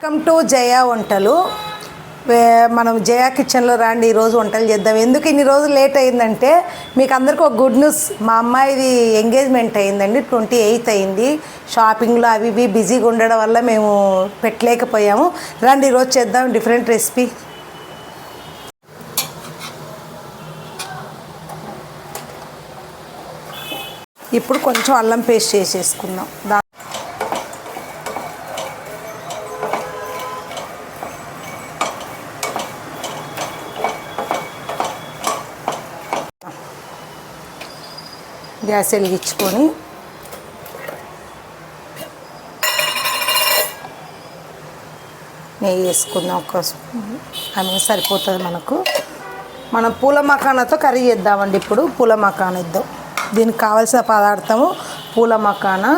Welcome to జయ వంటలు. మనం జయ కిచెన్లో రండి. ఈరోజు వంటలు చేద్దాం. ఎందుకు ఇన్ని రోజులు లేట్ అయిందంటే మీకు అందరికీ ఒక గుడ్ న్యూస్. మా అమ్మాయిది ఎంగేజ్మెంట్ అయిందండి. 28th అయింది. షాపింగ్లో అవి ఇవి బిజీగా ఉండడం వల్ల మేము పెట్టలేకపోయాము. రండి ఈరోజు చేద్దాం డిఫరెంట్ రెసిపీ. ఇప్పుడు కొంచెం అల్లం పేస్ట్ చేసేసుకుందాం. గ్యాస్ వెలిగించుకొని నెయ్యి వేసుకుందాం. ఒక స్పూన్ సరిపోతుంది మనకు. మనం పూల మకానాతో కర్రీ చేద్దామండి. ఇప్పుడు పూల మకానా ఇద్దాం. దీనికి కావాల్సిన పదార్థము పూల మకానా,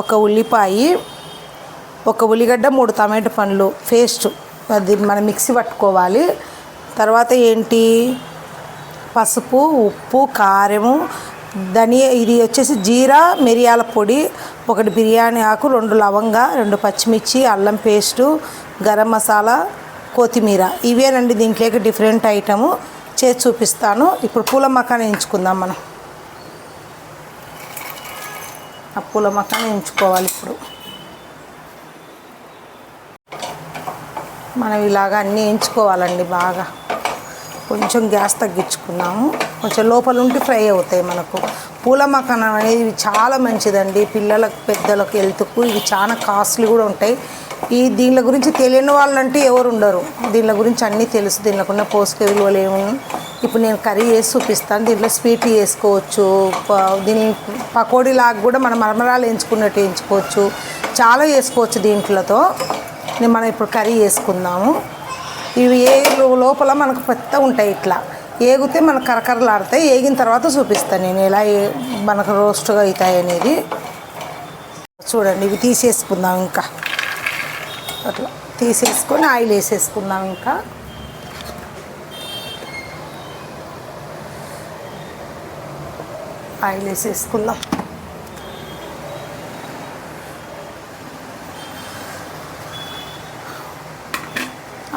ఒక ఉల్లిపాయ, ఒక ఉల్లిగడ్డ, 3 టమాటా పండ్లు పేస్ట్. అది మనం మిక్సీ పట్టుకోవాలి. తర్వాత ఏంటి, పసుపు, ఉప్పు, కారము, ఇది వచ్చేసి జీరా, మిరియాల పొడి, 1 బిర్యానీ ఆకు, 2 లవంగా, 2 పచ్చిమిర్చి, అల్లం పేస్టు, గరం మసాలా, కొత్తిమీర. ఇవేనండి దీంట్లోకి డిఫరెంట్ ఐటము చేసి చూపిస్తాను. ఇప్పుడు పూల మకానా ఎంచుకుందాం. మనం ఆ పూల మకానా ఎంచుకోవాలి. ఇప్పుడు మనం ఇలాగ అన్నీ ఎంచుకోవాలండి. బాగా కొంచెం గ్యాస్ తగ్గించుకున్నాము. కొంచెం లోపల ఉండి ఫ్రై అవుతాయి మనకు. పూల మకానా అనేది చాలా మంచిదండి. పిల్లలకు, పెద్దలకు, హెల్త్కు ఇవి చాలా కాస్ట్లీ కూడా ఉంటాయి. దీని గురించి తెలియని వాళ్ళంటే ఎవరు ఉండరు. దీని గురించి అన్నీ తెలుసు. దీనిలో ఉన్న పోషక విలువలు ఏమన్నా ఇప్పుడు నేను కర్రీ చేసి చూపిస్తాను. దీంట్లో స్వీట్ చేసుకోవచ్చు. దీని పకోడీ లాగా కూడా మనం మరమరాలు ఎంచుకున్నట్టు ఎంచుకోవచ్చు. చాలా చేసుకోవచ్చు దీంట్లతో. మనం ఇప్పుడు కర్రీ చేసుకుందాము. ఇవి లోపల మనకు పెద్ద ఉంటాయి. ఇట్లా ఏగితే మనకు కరకరలాడతాయి. ఏగిన తర్వాత చూపిస్తాను నేను ఎలా మనకు రోస్ట్గా అవుతాయి అనేది. చూడండి, ఇవి తీసేసుకుందాం. ఇంకా అట్లా తీసేసుకొని ఆయిల్ వేసేసుకుందాం. ఇంకా ఆయిల్ వేసేసుకుందాం.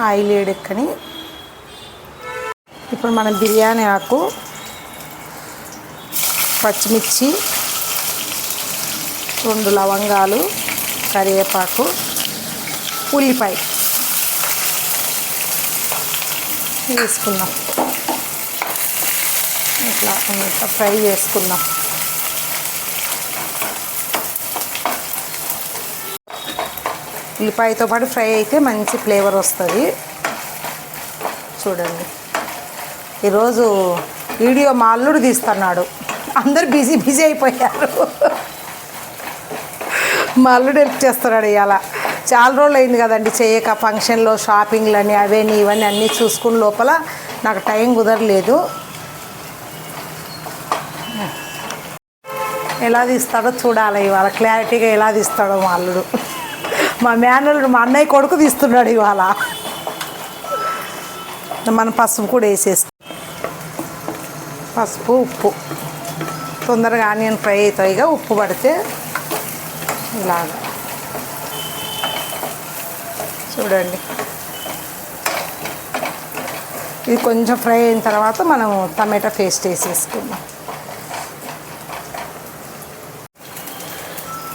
ఆయిల్ వేడెక్కని ఇప్పుడు మనం బిర్యానీ ఆకు, పచ్చిమిర్చి, 2 లవంగాలు, కరివేపాకు, ఉల్లిపాయ వేసుకుందాం. ఇట్లా ఫ్రై చేసుకుందాం. ఉల్లిపాయతో పాటు ఫ్రై అయితే మంచి ఫ్లేవర్ వస్తుంది. చూడండి, ఈరోజు వీడియో మా అల్లుడు తీస్తున్నాడు. అందరు బిజీ అయిపోయారు. మా అల్లుడు హెల్ప్ చేస్తున్నాడు. ఇవాళ చాలా రోజులు అయింది కదండి చేయక. ఫంక్షన్లో షాపింగ్లని అవన్నీ ఇవన్నీ అన్నీ చూసుకుని లోపల నాకు టైం కుదరలేదు. ఎలా తీస్తాడో చూడాలి. ఇవాళ క్లారిటీగా ఎలా తీస్తాడో మా అల్లుడు. మా మేనల్లుడు, మా అన్నయ్య కొడుకు తీస్తున్నాడు ఇవాళ. మనం పసుపు కూడా వేసేస్తాం. పసుపు, ఉప్పు. తొందరగా ఆనియన్ ఫ్రై అవుతాయిగా ఉప్పు పడితే. ఇలాగా చూడండి. ఇది కొంచెం ఫ్రై అయిన తర్వాత మనము టమాటా పేస్ట్ వేసేసుకుందాం.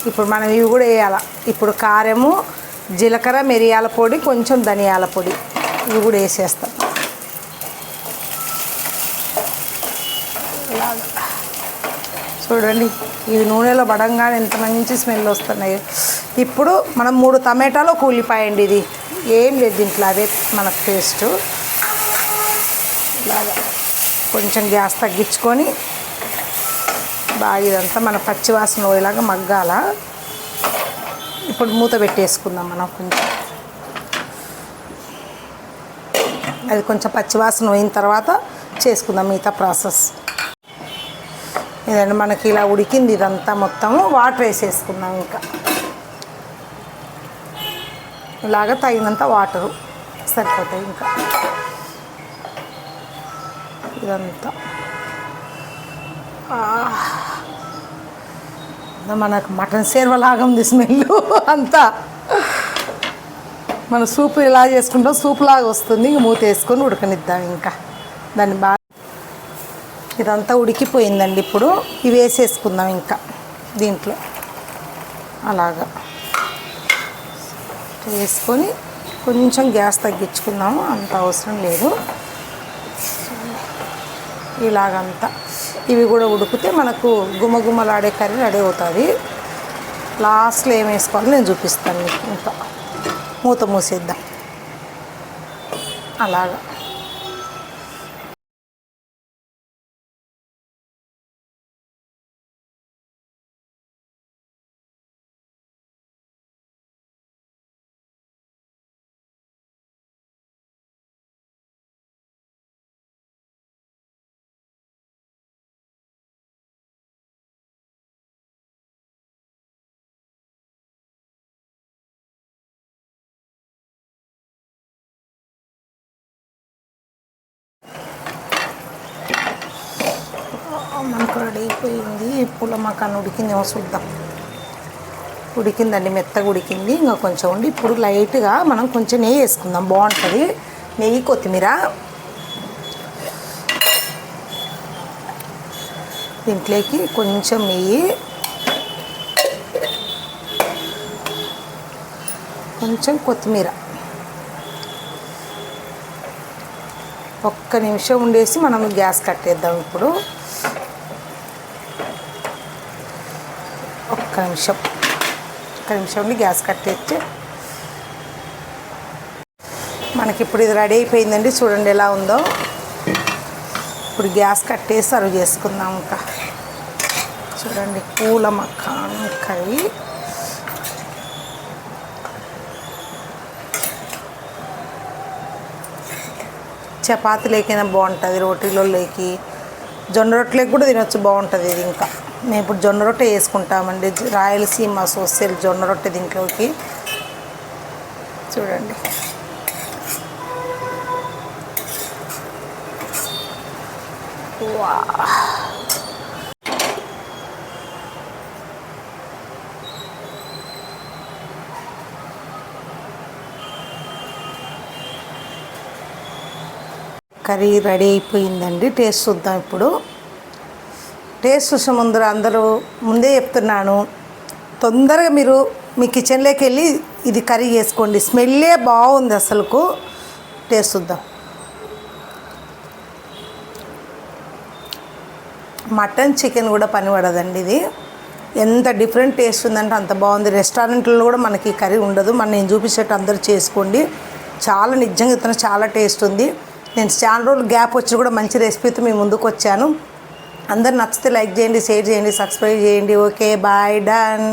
ఇప్పుడు మనం ఇవి కూడా వేయాలి. ఇప్పుడు కారము, జీలకర్ర, మిరియాల పొడి, కొంచెం ధనియాల పొడి ఇవి కూడా వేసేస్తాం. ఇలాగా చూడండి, ఇవి నూనెలో పడంగానే ఎంత మంచి స్మెల్ వస్తున్నాయి. ఇప్పుడు మనం 3 టమాటాలు, 1 ఉల్లిపాయ అండి. ఇది ఏం లేదు దీంట్లో, అదే మనకు పేస్టు. ఇలాగా కొంచెం గ్యాస్ తగ్గించుకొని బాగా ఇదంతా మన పచ్చివాసన పోయేలాగా మగ్గాల. ఇప్పుడు మూత పెట్టేసుకుందాం మనం. కొంచెం అది కొంచెం పచ్చివాసన పోయిన తర్వాత చేసుకుందాం మిగతా ప్రాసెస్. ఇదండి మనకి ఇలా ఉడికింది. ఇదంతా మొత్తము వాటర్ వేసేసుకుందాం. ఇంకా ఇలాగ తగినంత వాటరు సరిపోతాయి. ఇంకా ఇదంతా మనకు మటన్ సేర్వలాగా ఉంది స్మెల్ అంతా. మన సూప్ ఎలా చేసుకుంటాం సూప్ లాగా వస్తుంది. ఇంక మూత వేసుకొని ఉడకనిద్దాం. ఇంకా దాన్ని బాగా ఇదంతా ఉడికిపోయిందండి. ఇప్పుడు ఇవి వేసేసుకుందాం ఇంకా దీంట్లో అలాగా వేసుకొని కొంచెం గ్యాస్ తగ్గించుకుందాము. అంత అవసరం లేదు. ఇలాగంతా ఇవి కూడా ఉడికితే మనకు గుమగుమలాడే కర్రీ రెడీ అవుతుంది. లాస్ట్లో ఏం వేసుకోవాలో నేను చూపిస్తాను మీకు. ఇంకా మూత మూసేద్దాం అలాగా. మనకు రెడీ అయిపోయింది. పూల మకాన్ ఉడికిందేమో చూద్దాం. ఉడికిందండి, మెత్తగా ఉడికింది. ఇంకా కొంచెం ఉండి ఇప్పుడు లైట్గా మనం కొంచెం నెయ్యి వేసుకుందాం, బాగుంటుంది. నెయ్యి, కొత్తిమీర. దీంట్లోకి కొంచెం నెయ్యి, కొంచెం కొత్తిమీర, ఒక్క నిమిషం ఉండేసి మనం గ్యాస్ కట్టేద్దాం. ఇప్పుడు ఒక్క నిమిషం ఉండి గ్యాస్ కట్టేస్తే మనకి ఇప్పుడు ఇది రెడీ అయిపోయిందండి. చూడండి ఎలా ఉందో. ఇప్పుడు గ్యాస్ కట్టేసి సర్వ్ చేసుకుందాం. ఇంకా చూడండి పూల మకాన్ కర్రీ. చపాతీలేకైనా బాగుంటుంది, రోటీలోకి, జొన్న రొట్టెలోకి కూడా తినొచ్చు, బాగుంటుంది ఇది. ఇంకా మేము ఇప్పుడు జొన్న రొట్టె వేసుకుంటామండి. రాయలసీమ స్పెషల్ జొన్న రొట్టె దీంట్లోకి. చూడండి వా, కర్రీ రెడీ అయిపోయిందండి. టేస్ట్ చూద్దాం ఇప్పుడు. టేస్ట్ చూసే ముందర అందరూ ముందే చెప్తున్నాను, తొందరగా మీరు మీ కిచెన్లోకి వెళ్ళి ఇది కర్రీ చేసుకోండి. స్మెల్లే బాగుంది అసలుకు. టేస్ట్ చూద్దాం. మటన్ చికెన్ కూడా పనిపడదండి ఇది. ఎంత డిఫరెంట్ టేస్ట్ ఉందంటే అంత బాగుంది. రెస్టారెంట్లో కూడా మనకి కర్రీ ఉండదు. నేను చూపించేట్టు అందరూ చేసుకోండి. చాలా నిజంగా చాలా టేస్ట్ ఉంది. నేను చాలా రోజులు గ్యాప్ వచ్చి కూడా మంచి రెసిపీతో మీ ముందుకు వచ్చాను. అందరు నచ్చితే లైక్ చేయండి, షేర్ చేయండి, సబ్స్క్రైబ్ చేయండి. Okay, bye, done.